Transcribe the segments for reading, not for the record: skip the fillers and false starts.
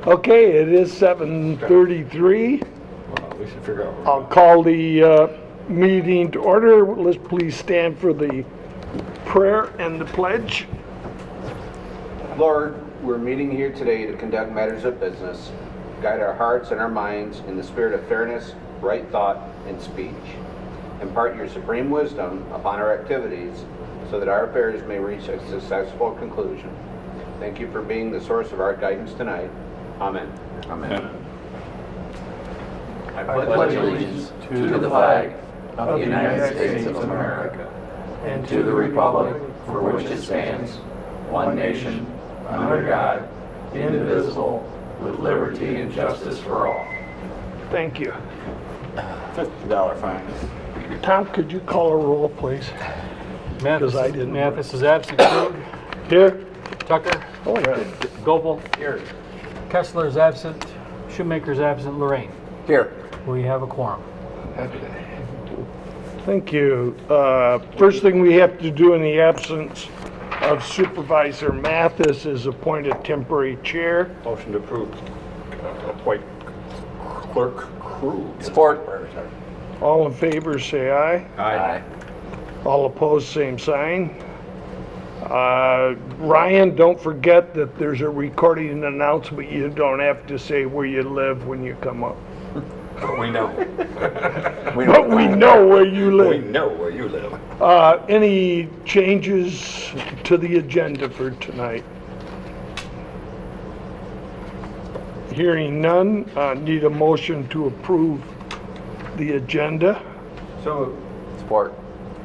Okay, it is 7:33. We should figure out. I'll call the meeting to order. Let's please stand for the prayer and the pledge. Lord, we're meeting here today to conduct matters of business, guide our hearts and our minds in the spirit of fairness, right thought, and speech. Impart your supreme wisdom upon our activities so that our affairs may reach a successful conclusion. Thank you for being the source of our guidance tonight. Amen. Amen. I pledge allegiance to the flag of the United States of America and to the republic for which it stands, one nation, under God, indivisible, with liberty and justice for all. Thank you. $50 fine. Tom, could you call a roll, please? Mathis, I didn't- Mathis is absent. Krug, Here? Tucker, Oh, yeah. Gopel, Here. Kessler is absent. Shoemaker is absent. Lorraine. Here. We have a quorum. Thank you. First thing we have to do in the absence of Supervisor Mathis is appoint a temporary chair. Motion to approve. Appoint Clerk Crew. Support. All in favor, say aye. Aye. All opposed, same sign. Ryan, don't forget that there's a recording announcement. You don't have to say where you live when you come up. We know. But we know where you We live. know where you live. Any changes to the agenda for tonight? Hearing none, need a motion to approve the agenda. So. Support.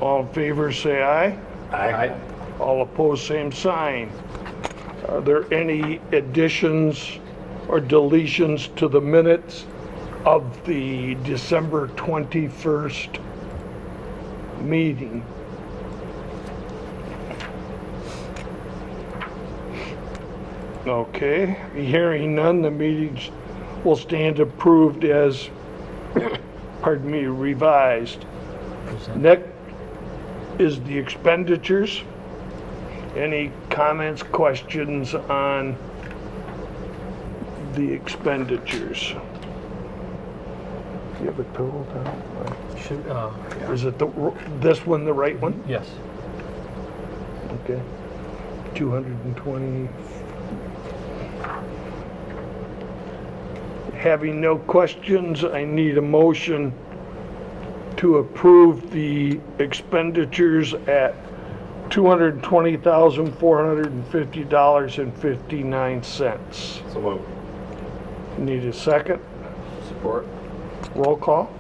All in favor, say aye. Aye. All opposed, same sign. Are there any additions or deletions to the minutes of the December 21st meeting? Okay, hearing none, the meetings will stand approved as, pardon me, revised. Next is the expenditures. Any comments, questions on the expenditures? You have a total, Tom? Should, Is it this one the right one? yes. Okay. 220. Having no questions, I need a motion to approve the expenditures at $220,450.59. So move. Need a second? Support. Roll call?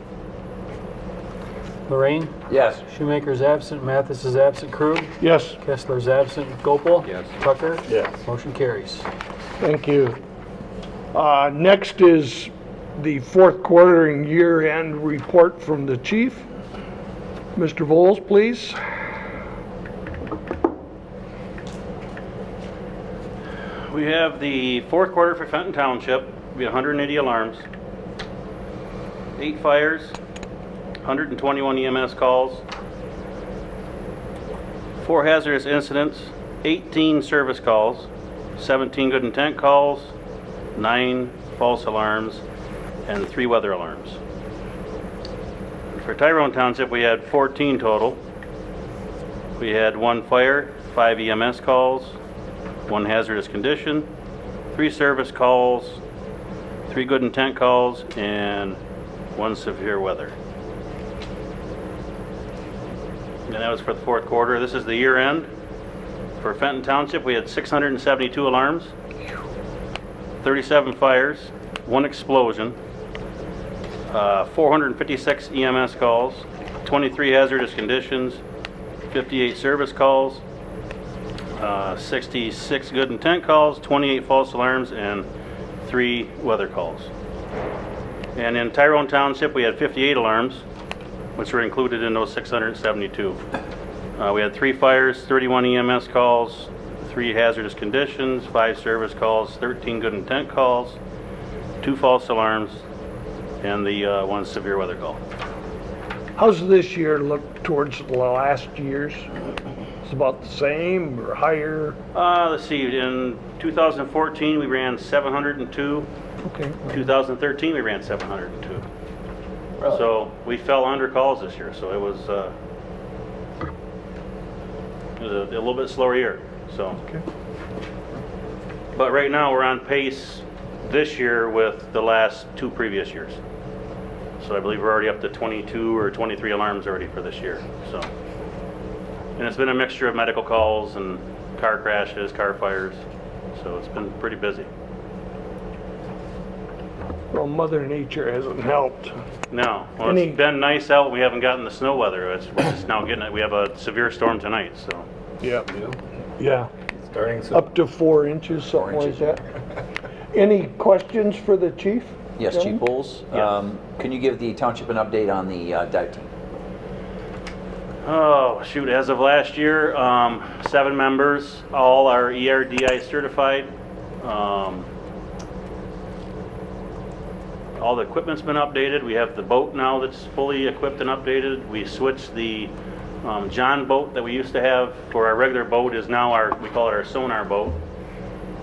Lorraine. Yes. Shoemaker is absent. Mathis is absent. Krug. Yes, Kessler is absent. Gopel. Yes. Tucker. Yes. Motion carries. thank you. Next is the fourth quarter and year-end report from the chief. Mr. Voles, please. We have the fourth quarter for Fenton Township. We had 180 alarms, 8 fires, 121 EMS calls, 4 hazardous incidents, 18 service calls, 17 good intent calls, 9 false alarms, and 3 weather alarms. For Tyrone Township, we had 14 total. We had 1 fire, 5 EMS calls, 1 hazardous condition, 3 service calls, 3 good intent calls, and 1 severe weather. And that was for the fourth quarter. This is the year end. For Fenton Township, we had 672 alarms, 37 fires, 1 explosion, 456 EMS calls, 23 hazardous conditions, 58 service calls, 66 good intent calls, 28 false alarms, and 3 weather calls. And in Tyrone Township, we had 58 alarms, which were included in those 672. We had 3 fires, 31 EMS calls, 3 hazardous conditions, 5 service calls, 13 good intent calls, 2 false alarms, and the 1 severe weather call. How's this year look towards the last years? It's about the same or higher? Let's see, in 2014, we ran 702. Okay. 2013, we ran 702. Really? So we fell under calls this year, so it was a little bit slower year, so. Okay. But right now, we're on pace this year with the last 2 previous years. So I believe we're already up to 22 or 23 alarms already for this year, so. And it's been a mixture of medical calls and car crashes, car fires, so it's been pretty busy. Well, Mother Nature hasn't helped. No, well, Any- it's been nice out, we haven't gotten the snow weather, we're just now getting it, we have a severe storm tonight, so. Yeah. New? Yeah, Starting soon. up to 4 inches, something like that. Any questions for the chief? Yes, Chief Gentlemen? Bowles. Yes. Can you give the township an update on the dive team? Oh, shoot, as of last year, 7 members, all are ERDI certified. All the equipment's been updated. We have the boat now that's fully equipped and updated. We switched the John boat that we used to have for our regular boat is now we call it our sonar boat,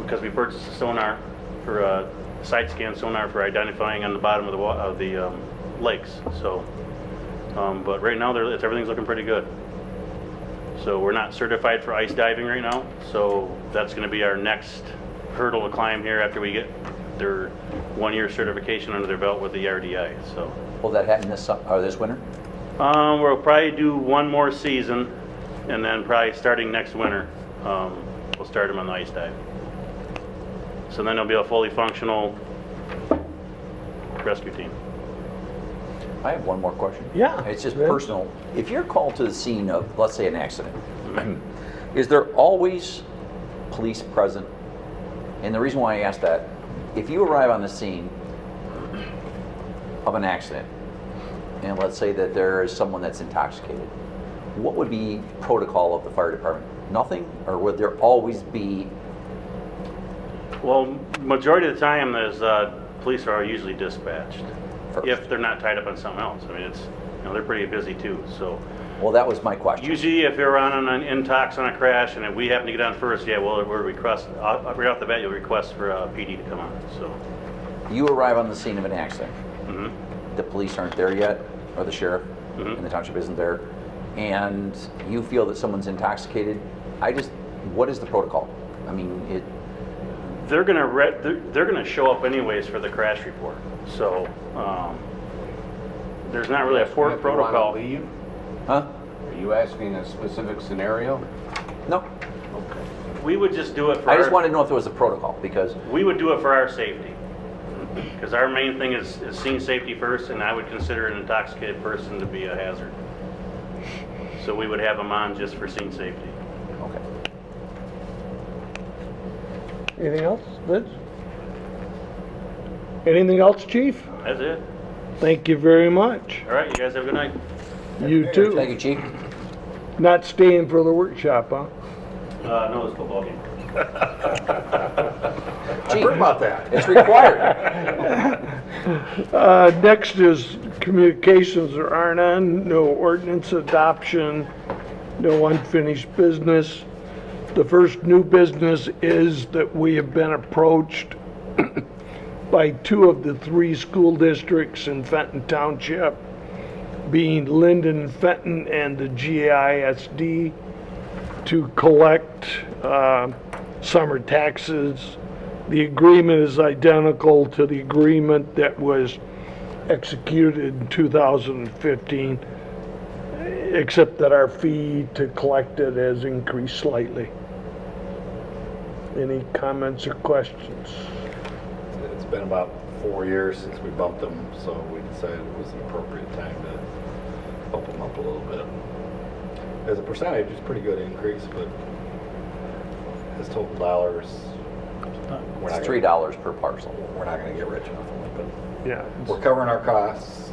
because we purchased a sonar for a side scan sonar for identifying on the bottom of the lakes. So, but right now everything's looking pretty good. So we're not certified for ice diving right now. So that's going to be our next hurdle to climb here after we get their 1-year certification under their belt with the RDI. So Will that happen this winter? we'll probably do 1 more season, and then probably starting next winter, we'll start them on the ice dive. So then it'll be a fully functional rescue team. I have one more question. Yeah, It's just Red. personal. If you're called to the scene of, let's say, an accident, is there always police present? And the reason why I ask that, if you arrive on the scene of an accident, and let's say that there is someone that's intoxicated, what would be protocol of the fire department? Nothing? Or would there always be? Well, majority of the time, there's police are usually dispatched First. if they're not tied up on something else. I mean, it's they're pretty busy too. So Well, that was my question. usually, if you're on an intox on a crash, and if we happen to get on first, yeah, well, we'll request right off the bat. You'll request for PD to come on. So. You arrive on the scene of an accident. Mhm. The police aren't there yet, or the sheriff, Mhm. and the township isn't there, and you feel that someone's intoxicated. What is the protocol? I mean, They're gonna show up anyways for the crash report. So there's not really a protocol. Leave? huh? Are you asking a specific scenario? No. We would just do it for. I just wanted to know if there was a protocol, because We would do it for our safety, because our main thing is scene safety first, and I would consider an intoxicated person to be a hazard. So we would have them on just for scene safety. okay. Anything else, Liz? Anything else, chief? That's it. Thank you very much. All right, you guys have a good night. You Thank too. you, Chief. Not staying for the workshop, huh? No, it's football game. Chief, Heard about that. it's required. Next is communications. There are none. No ordinance adoption. No unfinished business. The first new business is that we have been approached by 2 of the 3 school districts in Fenton Township, being Linden, Fenton, and the GISD, to collect summer taxes. The agreement is identical to the agreement that was executed in 2015, except that our fee to collect it has increased slightly. Any comments or questions? It's been about 4 years since we bumped them, so we decided it was an appropriate time to bump them up a little bit. As a percentage, it's a pretty good increase, but as total dollars, we're not It's gonna- $3 per parcel. We're not going to get rich off of it, but Yeah. we're covering our costs,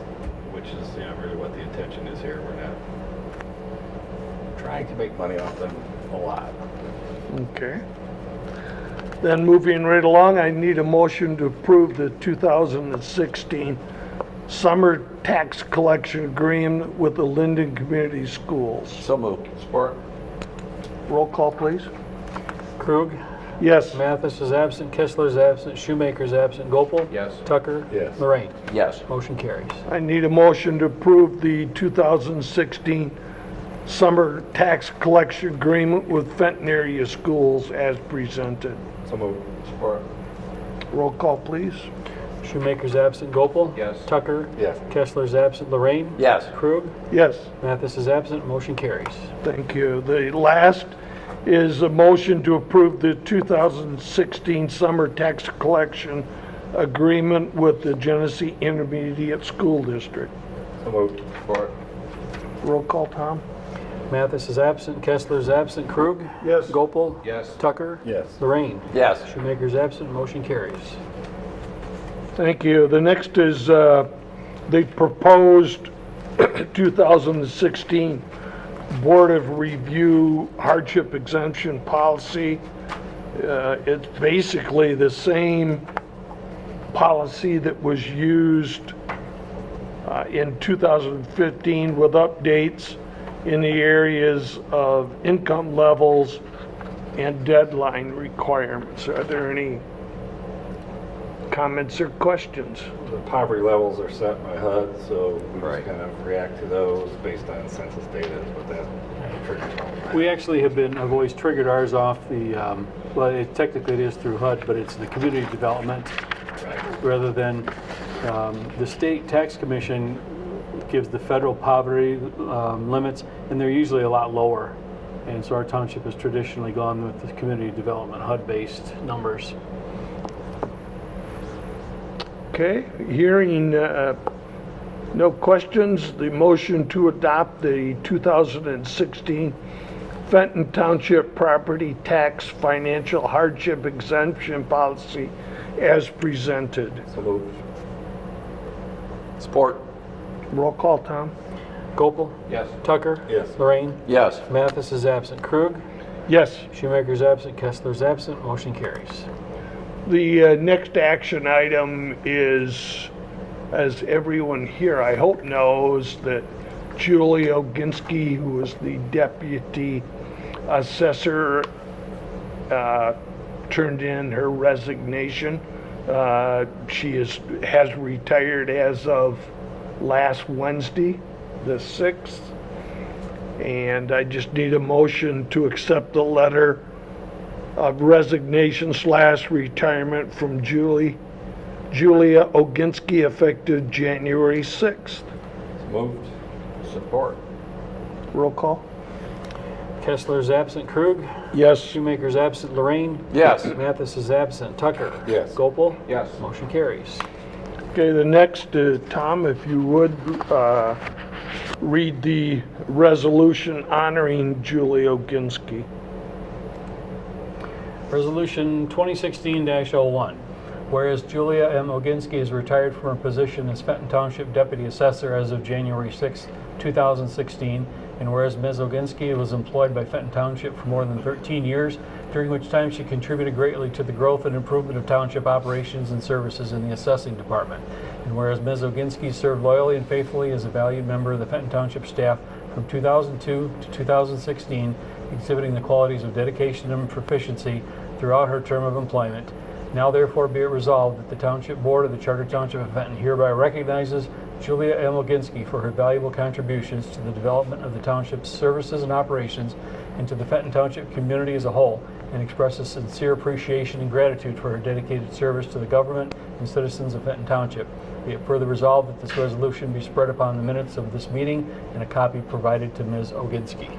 which is really what the intention is here. We're not trying to make money off them a lot. Okay. Then moving right along, I need a motion to approve the 2016 summer tax collection agreement with the Linden Community Schools. So moved. Support? Roll call, please. Krug, Yes. Mathis is absent, Kessler is absent, Shoemaker is absent, Gopal. Yes. Tucker. Yes. Lorraine. Yes. Motion carries. I need a motion to approve the 2016 summer tax collection agreement with Fenton area schools as presented. So moved. Support. Roll call, please. Shoemaker's absent, Gopal. Yes. Tucker. Yes. Kessler's absent, Lorraine. Yes. Krug. Yes. Mathis is absent, motion carries. Thank you. The last is a motion to approve the 2016 summer tax collection agreement with the Genesee Intermediate School District. So moved. Support. Roll call, Tom? Mathis is absent, Kessler is absent, Krug. Yes. Gopal. Yes. Tucker. Yes. Lorraine. Yes. Shoemaker's absent, motion carries. Thank you. The next is the proposed 2016 Board of Review hardship exemption policy. It's basically the same policy that was used in 2015 with updates in the areas of income levels and deadline requirements. Are there any comments or questions? The poverty levels are set by HUD, so we Right. just kind of react to those based on census data, but that triggers all that. We actually have always triggered ours off the, well, technically it is through HUD, but it's the community development rather than, the state tax commission gives the federal poverty limits, and they're usually a lot lower. And so our township has traditionally gone with the community development HUD-based numbers. Okay, hearing no questions, the motion to adopt the 2016 Fenton Township Property Tax Financial Hardship Exemption Policy as presented. So moved. Support. Roll call, Tom? Gopal. Yes. Tucker. Yes. Lorraine. Yes. Mathis is absent, Krug. Yes. Shoemaker's absent, Kessler's absent, motion carries. The next action item is, as everyone here I hope knows, that Julie Oginski, who is the deputy assessor, turned in her resignation. She has retired as of last Wednesday, the 6th. And I just need a motion to accept the letter of resignation / retirement from Julia Oginski effective January 6th. So moved. Support. Roll call? Kessler's absent, Krug. Yes. Shoemaker's absent, Lorraine. Yes. Mathis is absent, Tucker. Yes. Gopal. Yes. Motion carries. Okay, the next, Tom, if you would, read the resolution honoring Julie Oginski. Resolution 2016-01. Whereas Julia M. Oginski is retired from her position as Fenton Township Deputy Assessor as of January 6, 2016, and whereas Ms. Oginski was employed by Fenton Township for more than 13 years, during which time she contributed greatly to the growth and improvement of township operations and services in the assessing department. And whereas Ms. Oginski served loyally and faithfully as a valued member of the Fenton Township staff from 2002 to 2016, exhibiting the qualities of dedication and proficiency throughout her term of employment. Now therefore be it resolved that the Township Board of the Charter Township of Fenton hereby recognizes Julia M. Oginski for her valuable contributions to the development of the township's services and operations and to the Fenton Township community as a whole, and expresses sincere appreciation and gratitude for her dedicated service to the government and citizens of Fenton Township. Be it further resolved that this resolution be spread upon the minutes of this meeting and a copy provided to Ms. Oginski.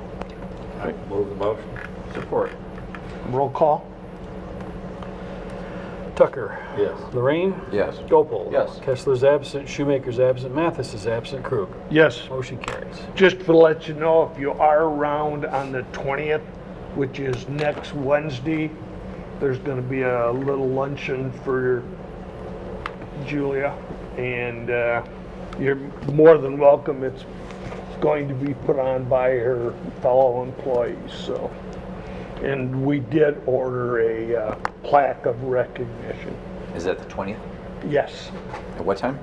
Move the motion. Support. Roll call? Tucker. Yes. Lorraine. Yes. Gopal. Yes. Kessler's absent, Shoemaker's absent, Mathis is absent, Krug. Yes. Motion carries. Just to let you know, if you are around on the 20th, which is next Wednesday, there's going to be a little luncheon for Julia, and you're more than welcome. It's going to be put on by her fellow employees, so. And we did order a plaque of recognition. Is that the 20th? Yes. At what time?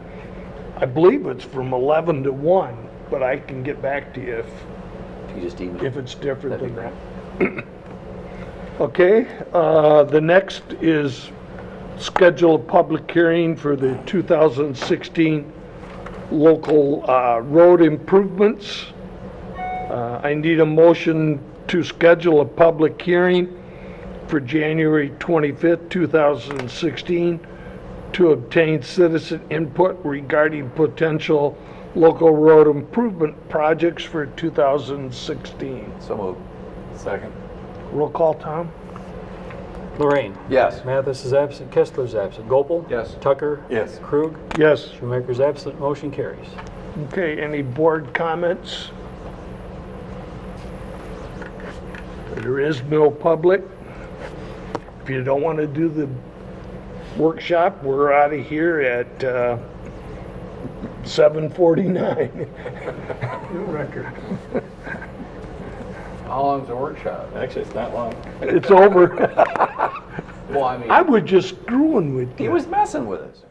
I believe it's from 11 to 1, but I can get back to you If you just email. if it's different That'd than be that. Okay, the next is schedule a public hearing for the 2016 local road improvements. I need a motion to schedule a public hearing for January 25th, 2016 to obtain citizen input regarding potential local road improvement projects for 2016. So moved. Second. Roll call, Tom? Lorraine. Yes. Mathis is absent, Kessler's absent. Gopel? Yes. Tucker? Yes. Krug? Yes. Shoemaker's absent, motion carries. Okay, any board comments? There is no public. If you don't want to do the workshop, we're out of here at 7:49. New record. How long's the workshop? Actually, it's not long. It's over. Well, I mean, I was just screwing with He you. was messing with us.